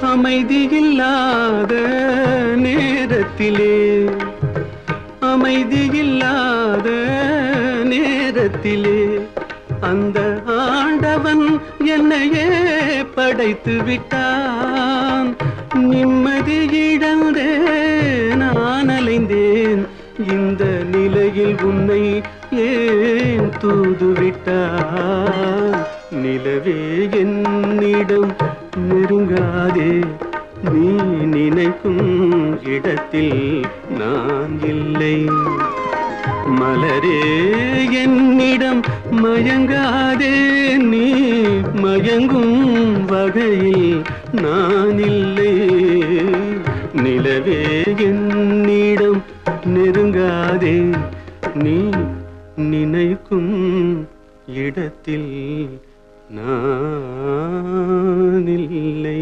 அமைதியில்லாத நேரத்திலே அமைதியில்லாத நேரத்திலே அந்த ஆண்டவன் என்னையே படைத்து விட்டான். நிம்மதி இழந்தே நான் அலைந்தேன். இந்த நிலையில் உன்னை ஏன் தூதுவிட்டான்? நிலவே என்னிடம் நெருங்காதே, நீ நினைக்கும் இடத்தில் நான் இல்லை. மலரே என்னிடம் மயங்காதே, நீ மயங்கும் வகையில் நான் இல்லை. நிலவே என்னிடம் நெருங்காதே, நீ நினைக்கும் இடத்தில் நான் இல்லை.